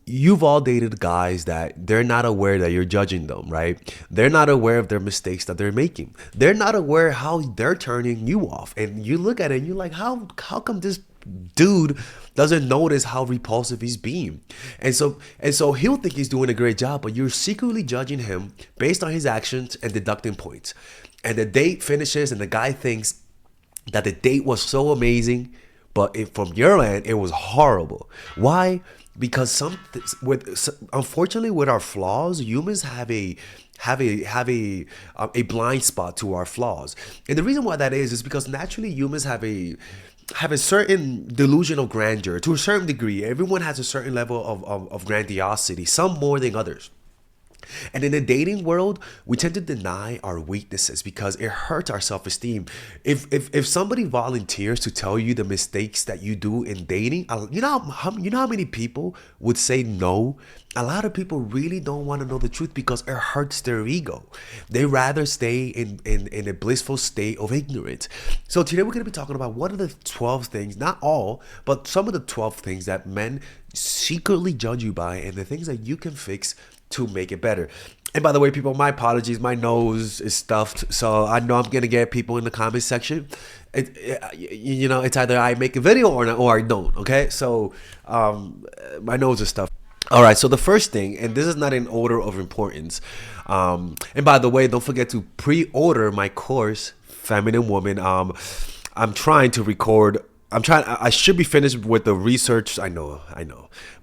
You've all dated guys that they're not aware that you're judging them, right? They're not aware of their mistakes that they're making. They're not aware how they're turning you off. And you look at it and you're like, how come this dude doesn't notice how repulsive he's being? And so he'll think he's doing a great job, but you're secretly judging him based on his actions and deducting points. And the date finishes and the guy thinks that the date was so amazing, but from your end, it was horrible. Why? Because unfortunately with our flaws, humans have a blind spot to our flaws, and the reason why that is because naturally humans have a certain delusion of grandeur to a certain degree. Everyone has a certain level of grandiosity, some more than others. And in the dating world, we tend to deny our weaknesses because it hurts our self-esteem. If somebody volunteers to tell you the mistakes that you do in dating, you know how many people would say no? A lot of people really don't want to know the truth because it hurts their ego. They rather stay in a blissful state of ignorance. So today we're going to be talking about what are the 12 things, not all, but some of the 12 things that men secretly judge you by, and the things that you can fix to make it better. And by the way, people, my apologies. My nose is stuffed, so I know I'm gonna get people in the comment section. It's either I make a video or I don't. Okay, so my nose is stuffed. All right, so the first thing, and this is not in order of importance. And by the way, don't forget to pre-order my course, Feminine Woman. I'm trying to record. I should be finished with the research. I know.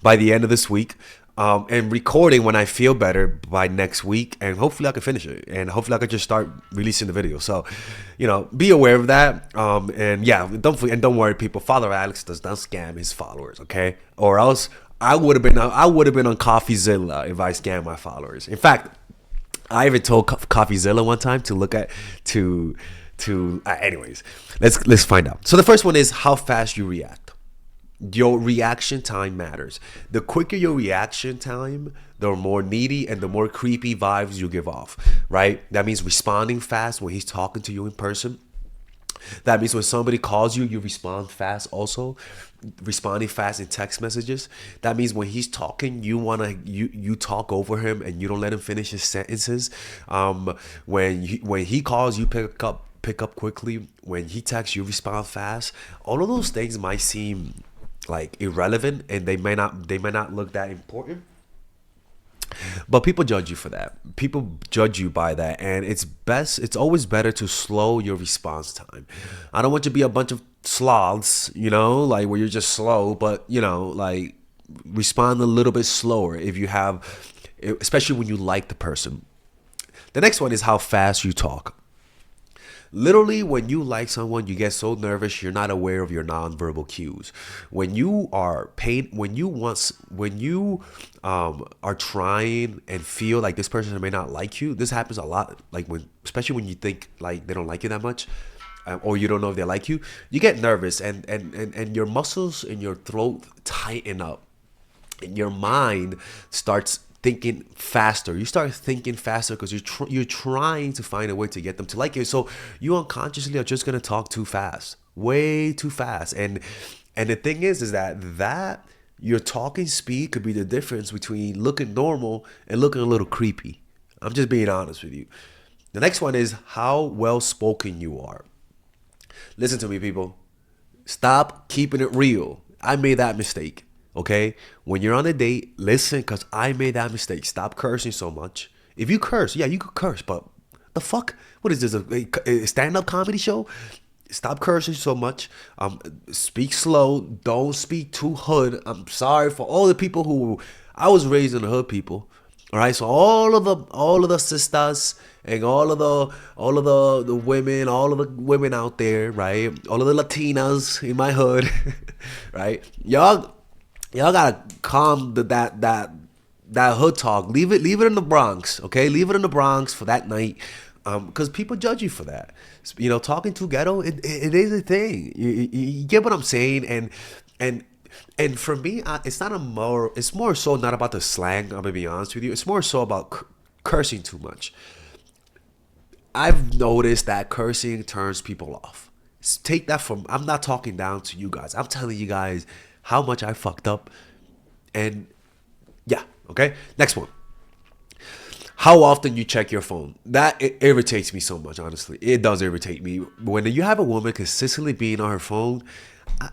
By the end of this week. And recording when I feel better by next week, and hopefully I can finish it, and hopefully I can just start releasing the video. So, be aware of that. And yeah, don't worry, people. Father Alex does not scam his followers, okay? Or else I would have been on CoffeeZilla if I scammed my followers. In fact, I even told CoffeeZilla one time to look at anyways, let's find out. So the first one is how fast you react. Your reaction time matters. The quicker your reaction time, the more needy and the more creepy vibes you give off, right? That means responding fast when he's talking to you in person. That means when somebody calls you, you respond fast also. Responding fast in text messages. That means when he's talking, you talk over him and you don't let him finish his sentences. When he calls, you pick up quickly. When he texts, you respond fast. All of those things might seem like irrelevant, and they may not look that important, but people judge you for that. People judge you by that, and it's always better to slow your response time. I don't want you to be a bunch of sloths, like where you're just slow, but like respond a little bit slower if you have, especially when you like the person. The next one is how fast you talk. Literally, when you like someone, you get so nervous you're not aware of your nonverbal cues. When you are are trying and feel like this person may not like you, this happens a lot. Like especially when you think like they don't like you that much, or you don't know if they like you, you get nervous, and your muscles in your throat tighten up, and your mind starts thinking faster. You start thinking faster because you're trying to find a way to get them to like you. So you unconsciously are just gonna talk too fast, way too fast. And the thing is that your talking speed could be the difference between looking normal and looking a little creepy. I'm just being honest with you. The next one is how well spoken you are. Listen to me, people. Stop keeping it real. I made that mistake. Okay, when you're on a date, listen, because I made that mistake. Stop cursing so much. If you curse, yeah, you could curse, but the fuck? What is this, a stand-up comedy show? Stop cursing so much. Speak slow. Don't speak too hood. I'm sorry for all the people who I was raised in the hood, people. All right, so all of the sisters and all of the women, all of the women out there, right? All of the Latinas in my hood, right? Y'all gotta calm that hood talk. Leave it in the Bronx, okay? Leave it in the Bronx for that night, because people judge you for that. Talking too ghetto, it is a thing. You get what I'm saying, and for me, it's more so not about the slang. I'm gonna be honest with you. It's more so about cursing too much. I've noticed that cursing turns people off. Take that from, I'm not talking down to you guys. I'm telling you guys how much I fucked up. And Okay, next one. How often you check your phone? That it irritates me so much, honestly. It does irritate me. When you have a woman consistently being on her phone,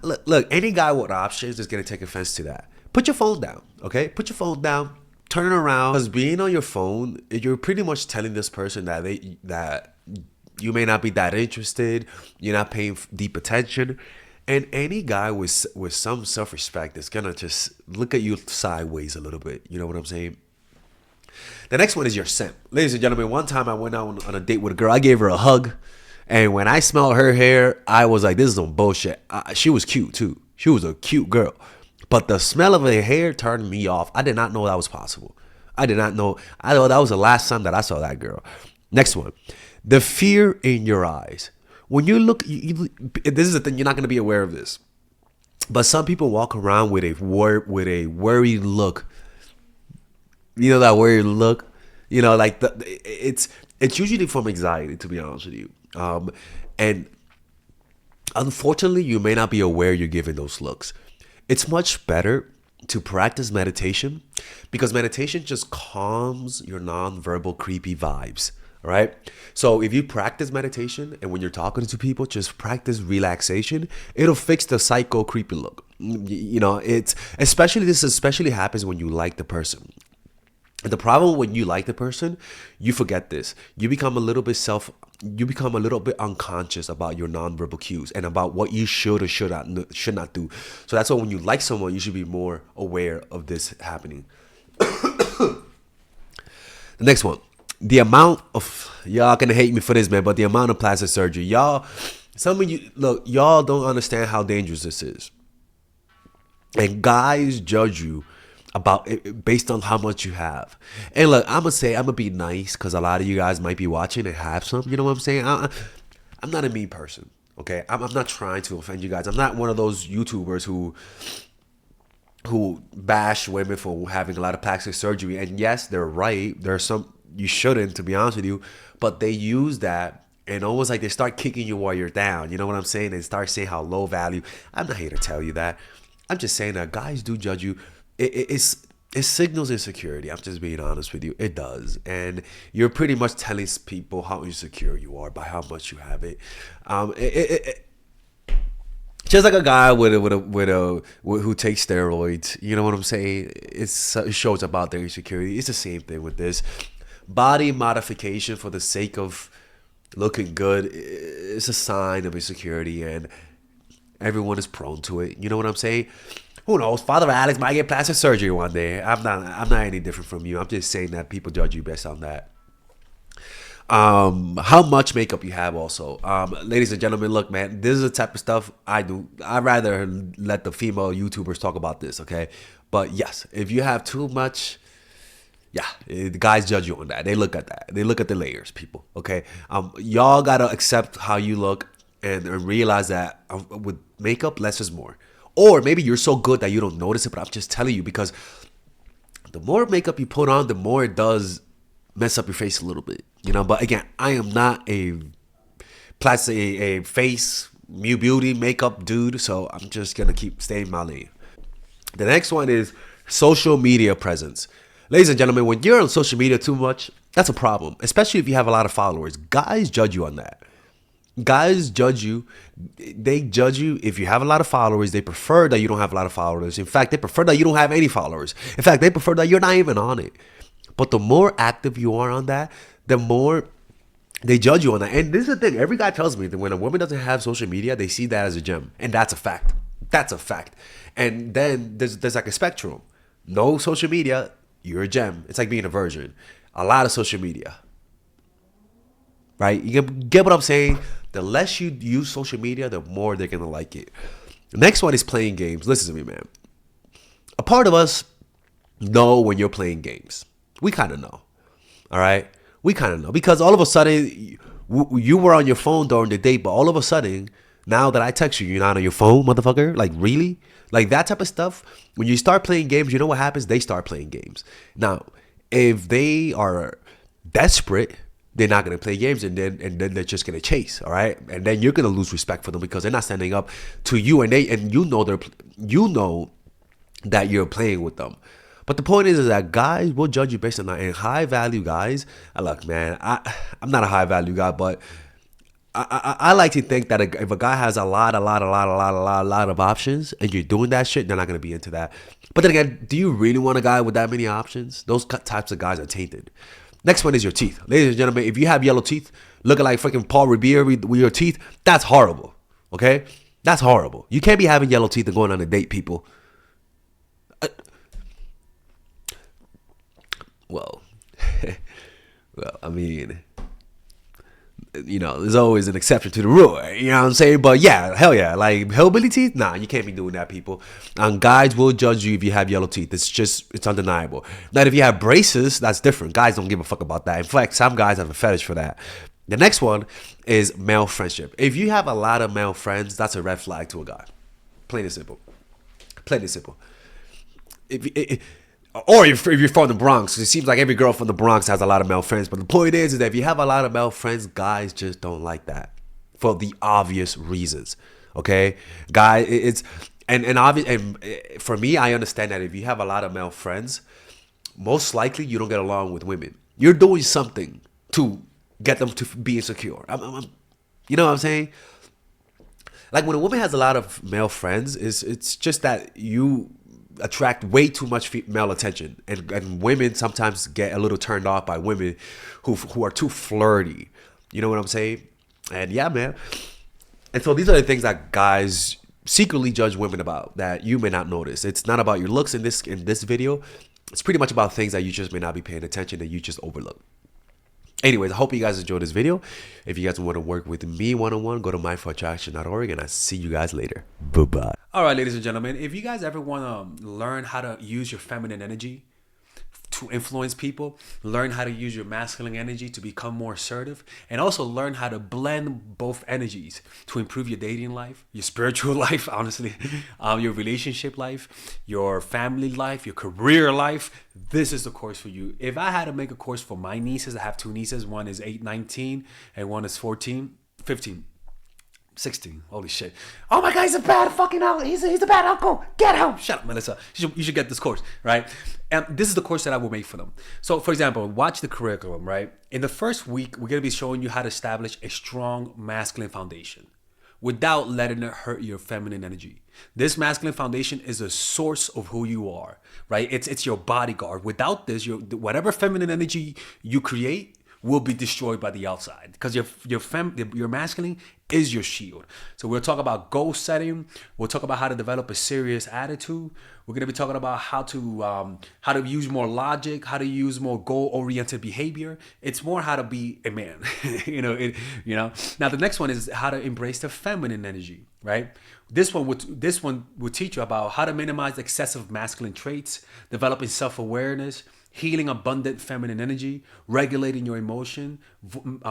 look, any guy with options is going to take offense to that. Put your phone down, okay? Put your phone down, turn it around. Because being on your phone, you're pretty much telling this person that you may not be that interested, you're not paying deep attention. And any guy with some self-respect is going to just look at you sideways a little bit. You know what I'm saying? The next one is your scent. Ladies and gentlemen, one time I went out on a date with a girl. I gave her a hug. And when I smelled her hair, I was like, this is some bullshit. She was cute, too. She was a cute girl. But the smell of her hair turned me off. I did not know that was possible. I did not know. I thought that was the last time that I saw that girl. Next one. The fear in your eyes. When you look, this is the thing, you're not going to be aware of this. But some people walk around with a worried look. You know that worried look? You know, like it's usually from anxiety, to be honest with you. And unfortunately, you may not be aware you're giving those looks. It's much better to practice meditation because meditation just calms your nonverbal creepy vibes. All right. So if you practice meditation and when you're talking to people, just practice relaxation, it'll fix the psycho creepy look. You know, this especially happens when you like the person. The problem when you like the person, you forget this. You become a little bit unconscious about your nonverbal cues and about what you should or should not do. So that's why when you like someone, you should be more aware of this happening. The next one. The amount of, y'all gonna hate me for this, man, but the amount of plastic surgery. Some of you, look, y'all don't understand how dangerous this is. And guys judge you about it based on how much you have. And look, I'm gonna be nice because a lot of you guys might be watching and have some. You know what I'm saying? I'm not a mean person, okay? I'm not trying to offend you guys. I'm not one of those YouTubers who bash women for having a lot of plastic surgery. And yes, they're right. There's some you shouldn't, to be honest with you, but they use that and almost like they start kicking you while you're down. You know what I'm saying? They start saying how low value. I'm not here to tell you that. I'm just saying that guys do judge you. It signals insecurity. I'm just being honest with you. It does. And you're pretty much telling people how insecure you are by how much you have it. Just like a guy who takes steroids. You know what I'm saying? It shows about their insecurity. It's the same thing with this. Body modification for the sake of looking good is a sign of insecurity, and everyone is prone to it. You know what I'm saying? Who knows? Father Alex might get plastic surgery one day. I'm not any different from you. I'm just saying that people judge you based on that. How much makeup you have also. Ladies and gentlemen, look, man, this is the type of stuff I do. I'd rather let the female YouTubers talk about this, okay? But yes, if you have too much, yeah, the guys judge you on that. They look at that. They look at the layers, people, okay? Y'all gotta accept how you look and realize that with makeup, less is more. Or maybe you're so good that you don't notice it, but I'm just telling you because the more makeup you put on, the more it does mess up your face a little bit, you know. But again, I am not a face beauty makeup dude, so I'm just gonna keep staying my lane. The next one is social media presence. Ladies and gentlemen, when you're on social media too much, that's a problem, especially if you have a lot of followers. Guys judge you on that. Guys judge you. They judge you if you have a lot of followers. They prefer that you don't have a lot of followers. In fact, they prefer that you don't have any followers. In fact, they prefer that you're not even on it. But the more active you are on that, the more they judge you on that. And this is the thing. Every guy tells me that when a woman doesn't have social media, they see that as a gem. And that's a fact. That's a fact. And then there's like a spectrum. No social media, you're a gem. It's like being a virgin. A lot of social media. Right? You get what I'm saying? The less you use social media, the more they're going to like it. The next one is playing games. Listen to me, man. A part of us know when you're playing games. We kind of know. All right? We kind of know. Because all of a sudden, you were on your phone during the date, but all of a sudden, now that I text you, you're not on your phone, motherfucker? Like, really? Like, that type of stuff. When you start playing games, you know what happens? They start playing games. Now, if they are desperate, they're not going to play games, and then they're just going to chase, all right? And then you're going to lose respect for them because they're not standing up to you, and you know that you're playing with them. But the point is that guys will judge you based on that. And high value guys, look, man, I'm not a high value guy, but I like to think that if a guy has a lot of options and you're doing that shit, they're not gonna be into that. But then again, do you really want a guy with that many options? Those types of guys are tainted. Next one is your teeth, ladies and gentlemen. If you have yellow teeth, looking like freaking Paul Revere with your teeth, that's horrible. Okay, that's horrible. You can't be having yellow teeth and going on a date, people. Well, well, I mean, you know, there's always an exception to the rule. You know what I'm saying? But yeah, hell yeah. Like hillbilly teeth? Nah, you can't be doing that, people. Guys will judge you if you have yellow teeth. It's undeniable. Now, if you have braces, that's different. Guys don't give a fuck about that. In fact, some guys have a fetish for that. The next one is male friendship. If you have a lot of male friends, that's a red flag to a guy. Plain and simple. Plain and simple. Or if you're from the Bronx, it seems like every girl from the Bronx has a lot of male friends. But the point is that if you have a lot of male friends, guys just don't like that for the obvious reasons. Okay, and for me, I understand that if you have a lot of male friends, most likely you don't get along with women. You're doing something to get them to be insecure. You know what I'm saying? Like when a woman has a lot of male friends, it's just that you attract way too much male attention, and women sometimes get a little turned off by women who are too flirty. You know what I'm saying? And yeah, man. And so these are the things that guys secretly judge women about that you may not notice. It's not about your looks in this video. It's pretty much about things that you just may not be paying attention and you just overlook. Anyways, I hope you guys enjoyed this video. If you guys want to work with me one-on-one, go to mindforattraction.org, and I'll see you guys later. Bye-bye. All right, ladies and gentlemen, if you guys ever want to learn how to use your feminine energy to influence people, learn how to use your masculine energy to become more assertive, and also learn how to blend both energies to improve your dating life, your spiritual life, honestly, your relationship life, your family life, your career life, this is the course for you. If I had to make a course for my nieces, I have two nieces. One is 19 and one is 15. 16. Holy shit. Oh my God, he's a bad fucking uncle. He's a bad uncle. Get him. Shut up, Melissa. You should get this course, right? And this is the course that I will make for them. So, for example, watch the curriculum, right? In the first week, we're going to be showing you how to establish a strong masculine foundation without letting it hurt your feminine energy. This masculine foundation is a source of who you are, right? It's your bodyguard. Without this, whatever feminine energy you create will be destroyed by the outside, because your masculine is your shield. So we'll talk about goal setting. We'll talk about how to develop a serious attitude. We're gonna be talking about how to use more logic, how to use more goal-oriented behavior. It's more how to be a man. Now the next one is how to embrace the feminine energy, right? This one will teach you about how to minimize excessive masculine traits, developing self-awareness, healing abundant feminine energy, regulating your emotion,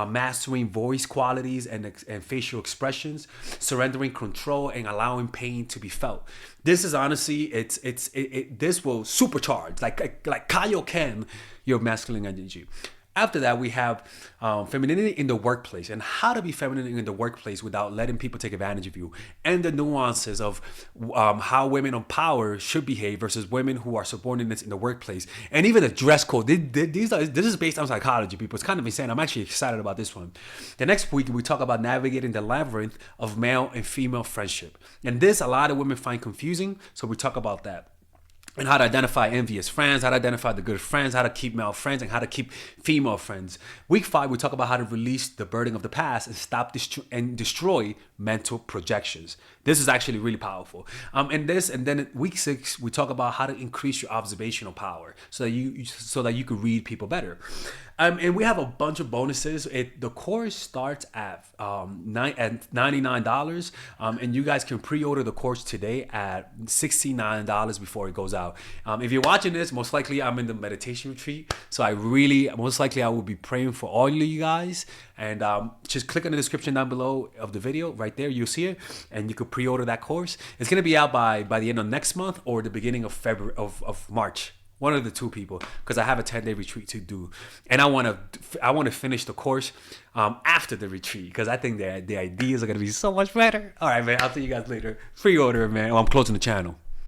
mastering voice qualities and facial expressions, surrendering control, and allowing pain to be felt. This is honestly, this will supercharge, like Kaioken, your masculine energy. After that, we have femininity in the workplace and how to be feminine in the workplace without letting people take advantage of you, and the nuances of how women on power should behave versus women who are subordinates in the workplace, and even the dress code. This is based on psychology, people. It's kind of insane. I'm actually excited about this one. The next week, we talk about navigating the labyrinth of male and female friendship. And this, a lot of women find confusing, so we talk about that. And how to identify envious friends, how to identify the good friends, how to keep male friends, and how to keep female friends. Week 5, we talk about how to release the burden of the past and stop and destroy mental projections. This is actually really powerful. And then week 6, we talk about how to increase your observational power so that you can read people better. And we have a bunch of bonuses. The course starts at $99, and you guys can pre-order the course today at $69 before it goes out. If you're watching this, most likely I'm in the meditation retreat, so I will be praying for all of you guys. And just click on the description down below of the video. Right there, you'll see it, and you could pre-order that course. It's gonna be out by the end of next month or the beginning of February of March. One of the two, people, because I have a 10-day retreat to do, and I want to finish the course after the retreat, because I think the ideas are gonna be so much better. All right, man. I'll see you guys later. Pre-order, man. I'm closing the channel.